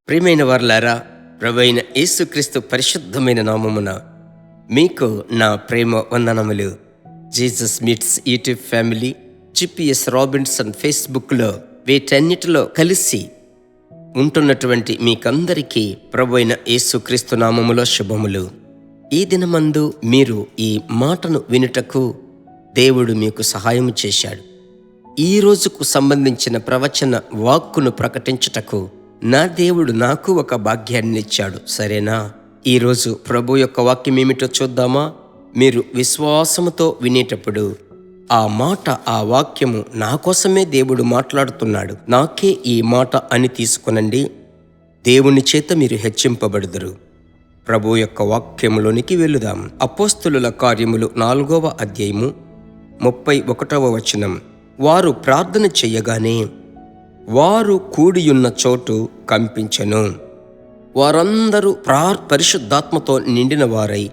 ప్రియమైన వారలారా, ప్రభువైన యేసుక్రీస్తు పరిశుద్ధమైన నామమున మీకు నా ప్రేమ వందనములు. Jesus meets YouTube family, GPS Robinson ఫేస్బుక్లో వీటన్నిటిలో కలిసి ఉంటున్నటువంటి మీకందరికీ ప్రభువైన యేసుక్రీస్తు నామములో శుభములు. ఈ దినమందు మీరు ఈ మాటను వినుటకు దేవుడు మీకు సహాయం చేశాడు. ఈ రోజుకు సంబంధించిన ప్రవచన వాక్కును ప్రకటించుటకు నా దేవుడు నాకు ఒక భాగ్యాన్ని ఇచ్చాడు. సరేనా? ఈరోజు ప్రభు యొక్క వాక్యం ఏమిటో చూద్దామా? మీరు విశ్వాసముతో వినేటప్పుడు ఆ వాక్యము నా కోసమే దేవుడు మాట్లాడుతున్నాడు, నాకే ఈ మాట అని తీసుకొనండి. దేవుని చేత మీరు హెచ్చింపబడుదురు. ప్రభు యొక్క వాక్యములోనికి వెళుదాం. అపోస్తలుల కార్యములు 4వ అధ్యాయము 31వ వచనం. వారు ప్రార్థన చెయ్యగానే వారు కూడియున్న చోటు కంపించెను. వారందరూ పరిశుద్ధాత్మతో నిండిన వారై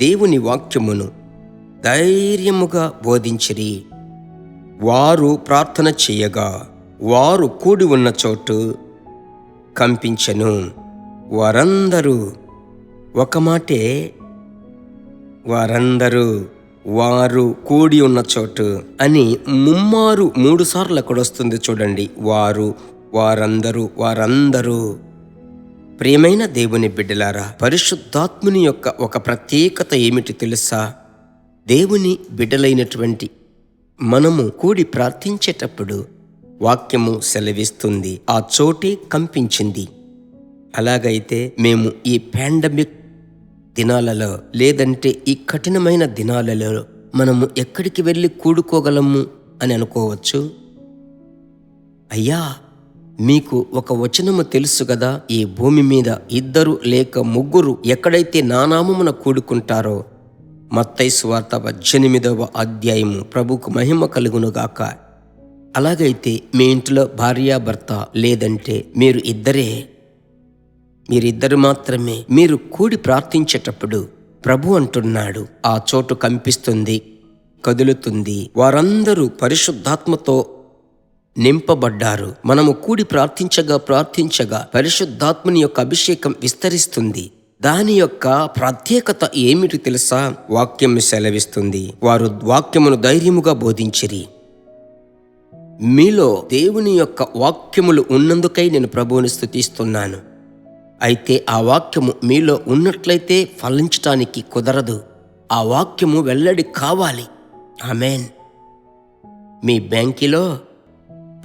దేవుని వాక్యమును ధైర్యముగా బోధించిరి. వారు ప్రార్థన చెయ్యగా వారు కూడి ఉన్న చోటు కంపించెను. వారందరూ, ఒక మాటే, వారందరూ, వారు కూడి ఉన్న చోటు అని ముమ్మారు 3 సార్లు అక్కడ వస్తుంది చూడండి. వారు, వారందరూ, వారందరూ. ప్రియమైన దేవుని బిడ్డలారా, పరిశుద్ధాత్ముని యొక్క ఒక ప్రత్యేకత ఏమిటి తెలుసా? దేవుని బిడ్డలైనటువంటి మనము కూడి ప్రార్థించేటప్పుడు వాక్యము సెలవిస్తుంది, ఆ చోటే కంపించింది. అలాగైతే మేము ఈ పాండమిక్ దినాలలో, లేదంటే ఈ కఠినమైన దినాలలో మనము ఎక్కడికి వెళ్ళి కూడుకోగలము అని అనుకోవచ్చు. అయ్యా, మీకు ఒక వచనము తెలుసు కదా, ఈ భూమి మీద 2 లేక 3 ఎక్కడైతే నా నామమున కూడుకుంటారో, మత్తయి సువార్త 18వ అధ్యాయము. ప్రభుకు మహిమ కలుగునుగాక. అలాగైతే మీ ఇంట్లో భార్యాభర్త, లేదంటే మీరిద్దరు మాత్రమే మీరు కూడి ప్రార్థించేటప్పుడు ప్రభు అంటున్నాడు, ఆ చోటు కంపిస్తుంది, కదులుతుంది. వారందరూ పరిశుద్ధాత్మతో నింపబడ్డారు. మనము కూడి ప్రార్థించగా పరిశుద్ధాత్మని యొక్క అభిషేకం విస్తరిస్తుంది. దాని యొక్క ప్రత్యేకత ఏమిటి తెలుసా? వాక్యం సెలవిస్తుంది, వారు వాక్యమును ధైర్యముగా బోధించిరి. మీలో దేవుని యొక్క వాక్యములు ఉన్నందుకై నేను ప్రభువుని స్తుతిస్తున్నాను. అయితే ఆ వాక్యము మీలో ఉన్నట్లయితే ఫలించటానికి కుదరదు. ఆ వాక్యము వెల్లడి కావాలి. ఆమేన్. మీ బ్యాంకులో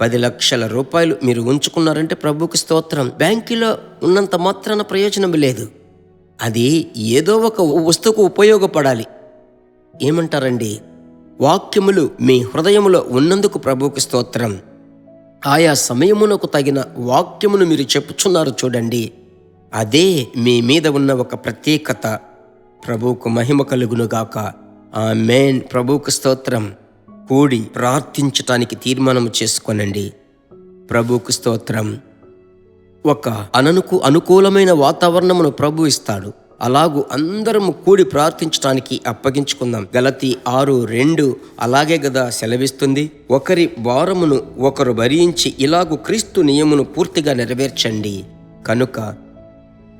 10 లక్షల రూపాయలు మీరు ఉంచుకున్నారంటే ప్రభువుకి స్తోత్రం. బ్యాంకులో ఉన్నంత మాత్రాన ప్రయోజనం లేదు. అది ఏదో ఒక వస్తువుకు ఉపయోగపడాలి. ఏమంటారండి? వాక్యములు మీ హృదయములో ఉన్నందుకు ప్రభువుకి స్తోత్రం. ఆయా సమయమునకు తగిన వాక్యమును మీరు చెప్పుచున్నారు చూడండి, అదే మీ మీద ఉన్న ఒక ప్రత్యేకత. ప్రభువుకు మహిమ కలుగునుగాక. ఆమేన్. ప్రభువుకు స్తోత్రం. కూడి ప్రార్థించటానికి తీర్మానం చేసుకోనండి. ప్రభువుకు స్తోత్రం. ఒక అనుకూలమైన వాతావరణమును ప్రభు ఇస్తాడు. అలాగూ అందరము కూడి ప్రార్థించటానికి అప్పగించుకుందాం. గలతీ 6:2 అలాగే గదా సెలవిస్తుంది, ఒకరి భారమును ఒకరు భరించి ఇలాగు క్రీస్తు నియమును పూర్తిగా నెరవేర్చండి. కనుక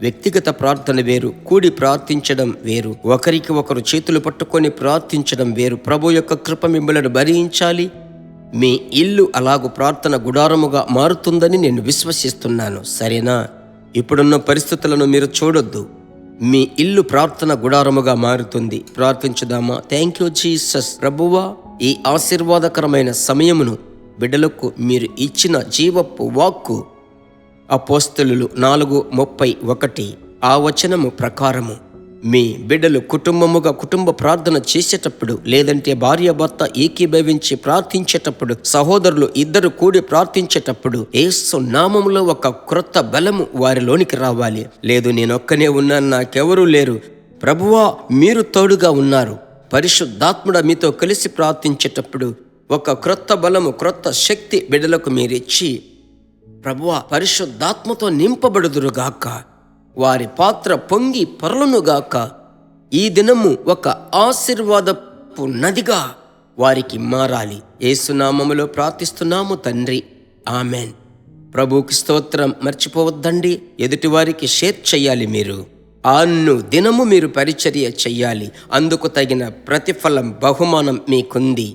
వ్యక్తిగత ప్రార్థన వేరు, కూడి ప్రార్థించడం వేరు. ఒకరికి ఒకరు చేతులు పట్టుకొని ప్రార్థించడం వేరు. ప్రభు యొక్క కృప మిమ్మల్ని భరించాలి. మీ ఇల్లు అలాగు ప్రార్థన గుడారముగా మారుతుందని నేను విశ్వసిస్తున్నాను. సరేనా? ఇప్పుడున్న పరిస్థితులను మీరు చూడొద్దు. మీ ఇల్లు ప్రార్థన గుడారముగా మారుతుంది. ప్రార్థించుదామా? Thank you Jesus. ప్రభువా, ఈ ఆశీర్వాదకరమైన సమయమును బిడ్డలకు మీరు ఇచ్చిన జీవపు వాక్కు అపోస్తలులు 4:31 ఆ వచనము ప్రకారము మీ బిడ్డలు కుటుంబ ప్రార్థన చేసేటప్పుడు, లేదంటే భార్యాభర్త ఏకీభవించి ప్రార్థించేటప్పుడు, సహోదరులు 2 కూడి ప్రార్థించేటప్పుడు యేసు నామములో ఒక క్రొత్త బలము వారిలోనికి రావాలి. లేదు, నేనొక్కనే ఉన్నాను, నాకెవరూ లేరు. ప్రభువా, మీరు తోడుగా ఉన్నారు. పరిశుద్ధాత్ముడ మీతో కలిసి ప్రార్థించేటప్పుడు ఒక క్రొత్త బలము, క్రొత్త శక్తి బిడ్డలకు మీరిచ్చి, ప్రభువా, పరిశుద్ధాత్మతో నింపబడుదురుగాక, వారి పాత్ర పొంగి పొరలునుగాక. ఈ దినము ఒక ఆశీర్వాదపు నదిగా వారికి మారాలి. యేసు నామములో ప్రార్థిస్తున్నాము తండ్రి. ఆమెన్. ప్రభువుకి స్తోత్రం. మర్చిపోవద్దండి, ఎదుటివారికి షేర్ చెయ్యాలి. మీరు దినము మీరు పరిచర్య చెయ్యాలి. అందుకు తగిన ప్రతిఫలం, బహుమానం మీకుంది.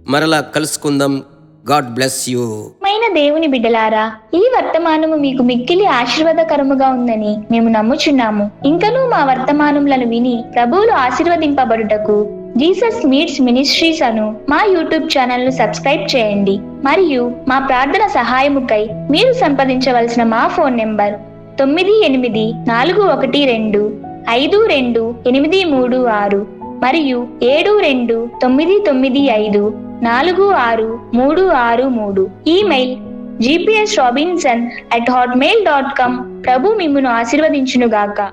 మరలా కలుసుకుందాం. God bless you. దేవుని బిడ్డలారా, ఈ వర్తమానము మీకు మిక్కిలి ఆశీర్వాదకరముగా ఉందని మేము నమ్ముచున్నాము. ఇంకనూ మా వర్తమానములను విని ప్రభువులు ఆశీర్వదింపబడుటకు జీసస్ మీట్స్ మినిస్ట్రీస్ అను మా యూట్యూబ్ ఛానల్ ను సబ్స్క్రైబ్ చేయండి. మరియు మా ప్రార్థన సహాయముకై మీరు సంప్రదించవలసిన మా ఫోన్ నెంబర్ 9842522836 మరియు 7299546363. Email gpsrobinson@hotmail.com. ప్రభు మిమ్మును ఆశీర్వదించునుగాక.